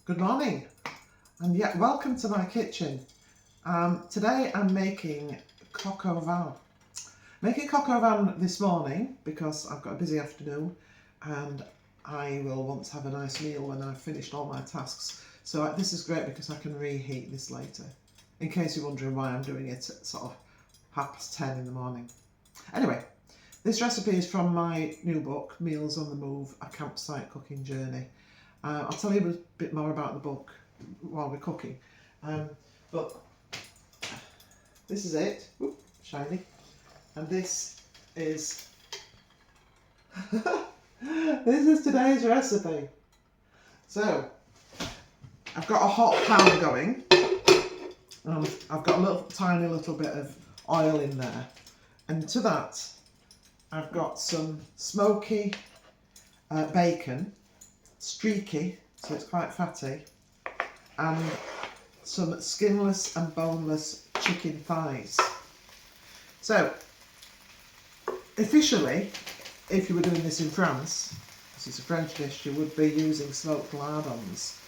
Good morning, and yeah, welcome to my kitchen. Today I'm making coq au vin. Making coq au vin this morning because I've got a busy afternoon and I will want to have a nice meal when I've finished all my tasks. So this is great because I can reheat this later, in case you're wondering why I'm doing it at sort of 10:30 in the morning. Anyway, this recipe is from my new book, Meals on the Move, A Campsite Cooking Journey. I'll tell you a bit more about the book while we're cooking. But this is it. Oop, shiny. And this is this is today's recipe. So I've got a hot pan going. I've got a tiny little bit of oil in there, and to that I've got some smoky bacon, streaky, so it's quite fatty, and some skinless and boneless chicken thighs. So officially, if you were doing this in France, this is a French dish, you would be using smoked lardons,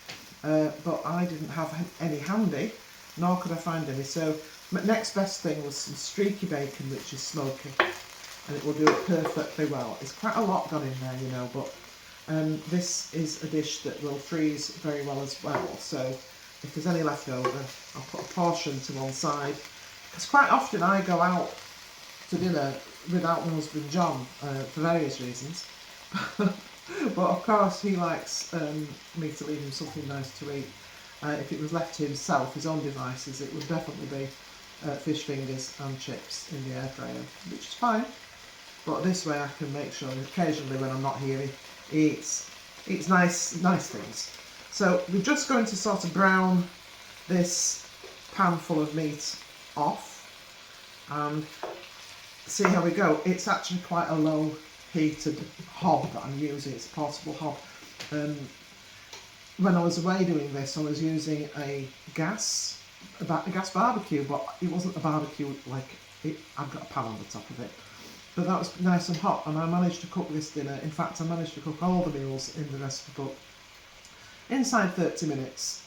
but I didn't have any handy, nor could I find any, so my next best thing was some streaky bacon, which is smoky, and it will do it perfectly well. It's quite a lot gone in there, you know, but this is a dish that will freeze very well as well, so if there's any left over, I'll put a portion to one side, because quite often I go out to dinner without my husband John, for various reasons, but of course he likes me to leave him something nice to eat. If it was left to himself, his own devices, it would definitely be fish fingers and chips in the air fryer, which is fine, but this way I can make sure that occasionally when I'm not here he eats nice things. So we're just going to sort of brown this pan full of meat off and see how we go. It's actually quite a low heated hob that I'm using. It's a portable hob. When I was away doing this, I was using a gas barbecue, but it wasn't a barbecue like it. I've got a pan on the top of it. But that was nice and hot, and I managed to cook this dinner. In fact, I managed to cook all the meals in the recipe book inside 30 minutes.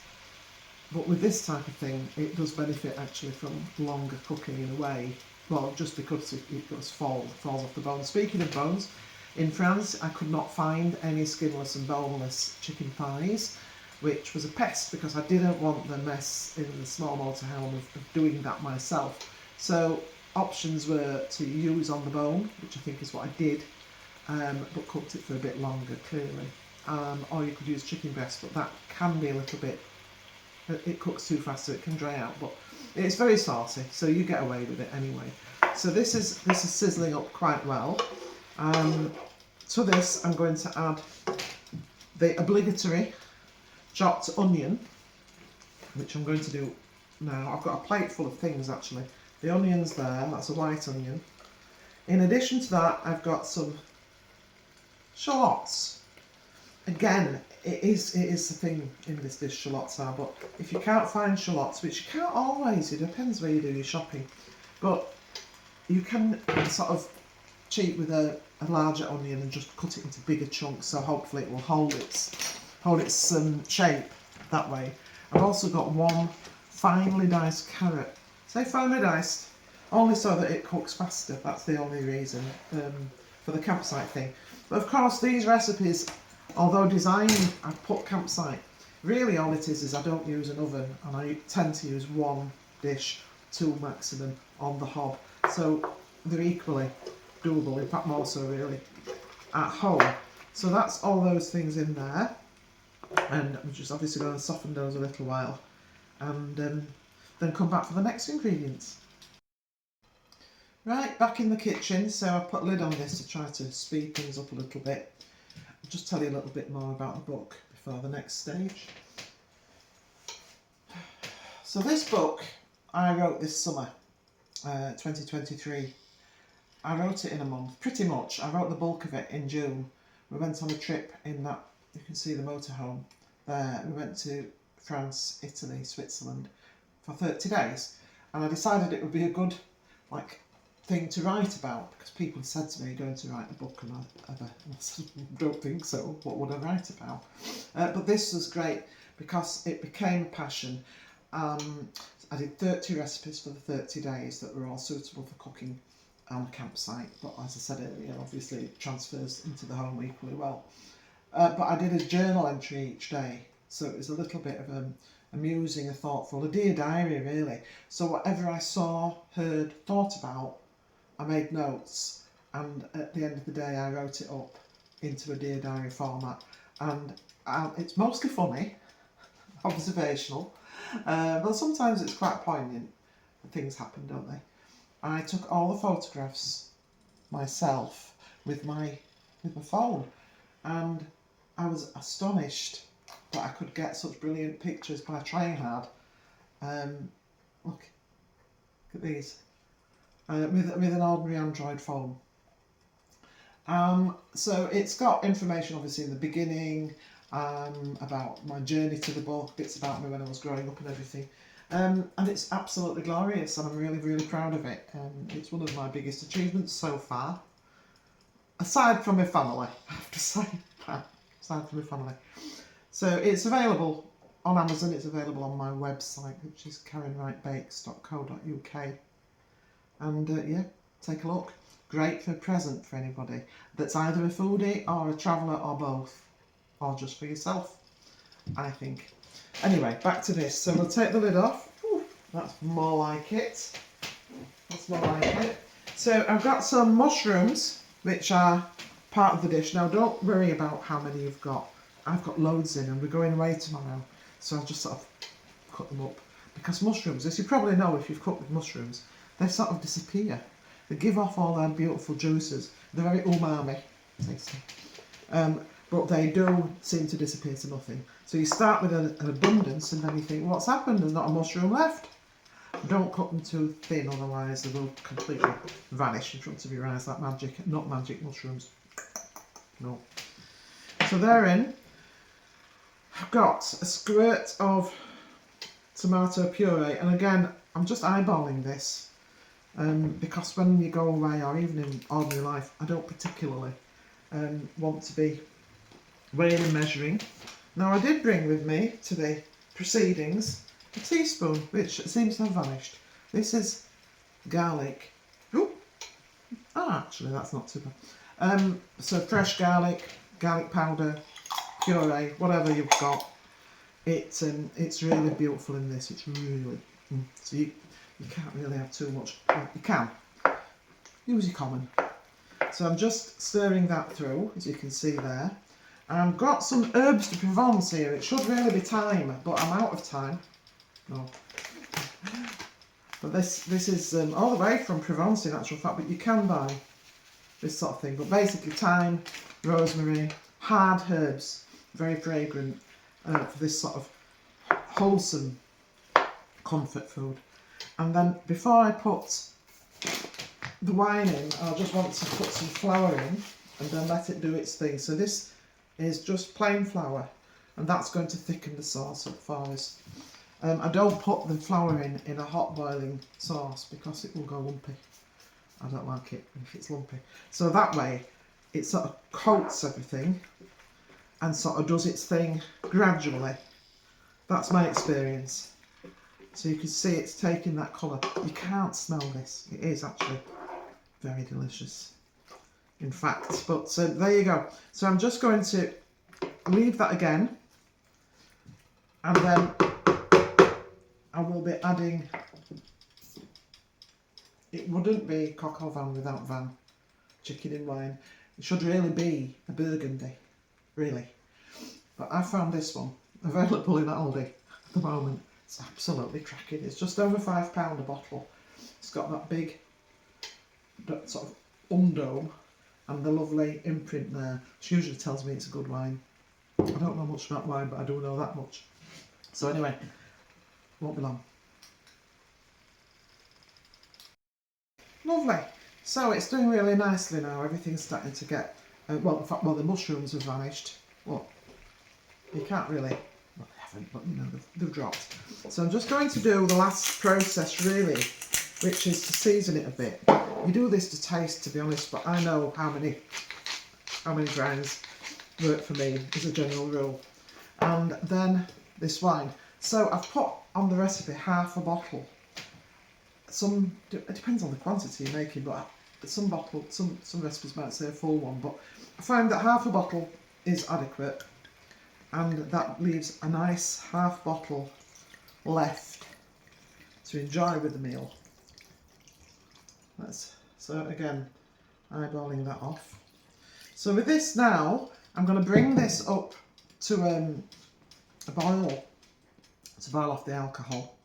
But with this type of thing, it does benefit actually from longer cooking in a way. Well, just because it falls off the bone. Speaking of bones, in France I could not find any skinless and boneless chicken thighs, which was a pest because I didn't want the mess in the small motorhome of doing that myself. So options were to use on the bone, which I think is what I did, but cooked it for a bit longer clearly. Or you could use chicken breast, but that can be a little bit, it cooks too fast so it can dry out, but it's very saucy, so you get away with it anyway. So this is sizzling up quite well. To this I'm going to add the obligatory chopped onion, which I'm going to do now. I've got a plate full of things actually. The onion's there, that's a white onion. In addition to that, I've got some shallots. Again, it is the thing in this dish, shallots are, but if you can't find shallots, which you can't always, it depends where you do your shopping, but you can sort of cheat with a larger onion and just cut it into bigger chunks, so hopefully it will hold its shape that way. I've also got one finely diced carrot. Say finely diced, only so that it cooks faster. That's the only reason for the campsite thing. But of course, these recipes, although designed, I've put campsite. Really, all it is I don't use an oven, and I tend to use one dish, two maximum, on the hob. So they're equally doable. In fact, more so really at home. So that's all those things in there, and we're just obviously going to soften those a little while, and then come back for the next ingredients. Right, back in the kitchen, so I put a lid on this to try to speed things up a little bit. I'll just tell you a little bit more about the book before the next stage. So this book I wrote this summer, 2023. I wrote it in a month, pretty much. I wrote the bulk of it in June. We went on a trip in that, you can see the motorhome there. We went to France, Italy, Switzerland for 30 days, and I decided it would be a good thing to write about, because people said to me, "You're going to write a book," and I don't think so. What would I write about? But this was great because it became a passion. I did 30 recipes for the 30 days that were all suitable for cooking on a campsite, but as I said earlier, obviously it transfers into the home equally well. But I did a journal entry each day, so it was a little bit of amusing, a thoughtful, a dear diary really. So whatever I saw, heard, thought about, I made notes, and at the end of the day I wrote it up into a dear diary format. And it's mostly funny, observational, but sometimes it's quite poignant. Things happen, don't they? I took all the photographs myself with my phone, and I was astonished that I could get such brilliant pictures by trying hard. Look at these, with an ordinary Android phone. So it's got information obviously in the beginning, about my journey to the book, bits about me when I was growing up and everything. And it's absolutely glorious, and I'm really, really proud of it. It's one of my biggest achievements so far, aside from my family, I have to say, aside from my family. So it's available on Amazon, it's available on my website, which is karenwrightbakes.co.uk. And yeah, take a look. Great for a present for anybody that's either a foodie or a traveller or both, or just for yourself, I think. Anyway, back to this. So we'll take the lid off. Ooh, that's more like it. That's more like it. So I've got some mushrooms, which are part of the dish. Now don't worry about how many you've got. I've got loads in, and we're going away tomorrow, so I'll just sort of cut them up. Because mushrooms, as you probably know if you've cooked with mushrooms, they sort of disappear. They give off all their beautiful juices. They're very umami tasty. But they do seem to disappear to nothing. So you start with an abundance, and then you think, what's happened? There's not a mushroom left. Don't cut them too thin, otherwise they will completely vanish in front of your eyes like magic. Not magic mushrooms. No. So they're in. I've got a squirt of tomato puree, and again, I'm just eyeballing this. Because when you go away, or even in ordinary life, I don't particularly want to be weighing and measuring. Now I did bring with me to the proceedings a teaspoon, which seems to have vanished. This is garlic. Oh, actually that's not too bad. So fresh garlic, garlic powder, puree, whatever you've got. It's really beautiful in this. It's really so you can't really have too much. Well, you can use your common. So I'm just stirring that through, as you can see there. And I've got some herbs de Provence here. It should really be thyme, but I'm out of thyme. No. But this is all the way from Provence in actual fact, but you can buy this sort of thing. But basically thyme, rosemary, hard herbs, very fragrant for this sort of wholesome comfort food. And then before I put the wine in, I just want to put some flour in and then let it do its thing. So this is just plain flour, and that's going to thicken the sauce up for us. I don't put the flour in a hot boiling sauce because it will go lumpy. I don't like it if it's lumpy. So that way it sort of coats everything and sort of does its thing gradually. That's my experience. So you can see it's taking that colour. You can't smell this. It is actually very delicious, in fact. But there you go. So I'm just going to leave that again, and then I will be adding. It wouldn't be coq au vin without vin, chicken in wine. It should really be a Burgundy, really. But I found this one available in Aldi at the moment. It's absolutely cracking. It's just over £5 a bottle. It's got that big sort of undome and the lovely imprint there, which usually tells me it's a good wine. I don't know much about wine, but I do know that much. So anyway, won't be long. Lovely. So it's doing really nicely now. Everything's starting to get, well, in fact, the mushrooms have vanished. Well, you can't really, well, they haven't, but you know, they've dropped. So I'm just going to do the last process really, which is to season it a bit. You do this to taste, to be honest, but I know how many grinds work for me as a general rule. And then this wine. So I've put on the recipe half a bottle. It depends on the quantity you're making, but some recipes might say a full one, but I find that half a bottle is adequate, and that leaves a nice half bottle left to enjoy with the meal. So again, eyeballing that off. So with this now, I'm going to bring this up to a boil, to boil off the alcohol,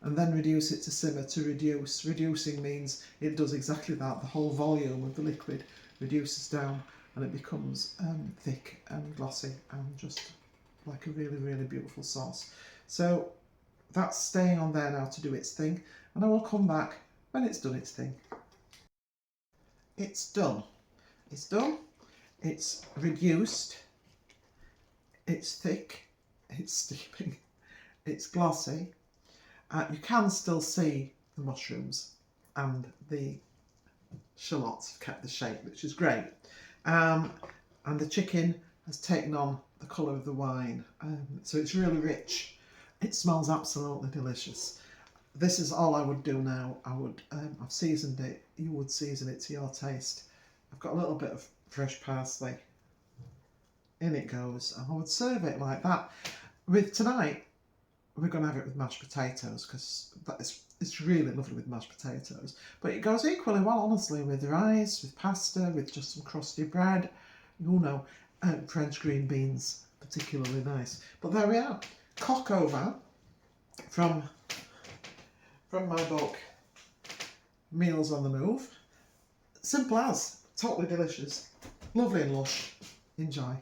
and then reduce it to simmer to reduce. Reducing means it does exactly that. The whole volume of the liquid reduces down and it becomes thick and glossy and just like a really, really beautiful sauce. So that's staying on there now to do its thing, and I will come back when it's done its thing. It's done. It's done. It's reduced. It's thick. It's steaming. It's glossy. You can still see the mushrooms, and the shallots have kept the shape, which is great. And the chicken has taken on the colour of the wine, so it's really rich. It smells absolutely delicious. This is all I would do now. I've seasoned it. You would season it to your taste. I've got a little bit of fresh parsley. In it goes. And I would serve it like that. With tonight, we're going to have it with mashed potatoes, because it's really lovely with mashed potatoes. But it goes equally well, honestly, with rice, with pasta, with just some crusty bread. You know, French green beans, particularly nice. But there we are. Cock over from my book, Meals on the Move. Simple as, totally delicious, lovely and lush. Enjoy.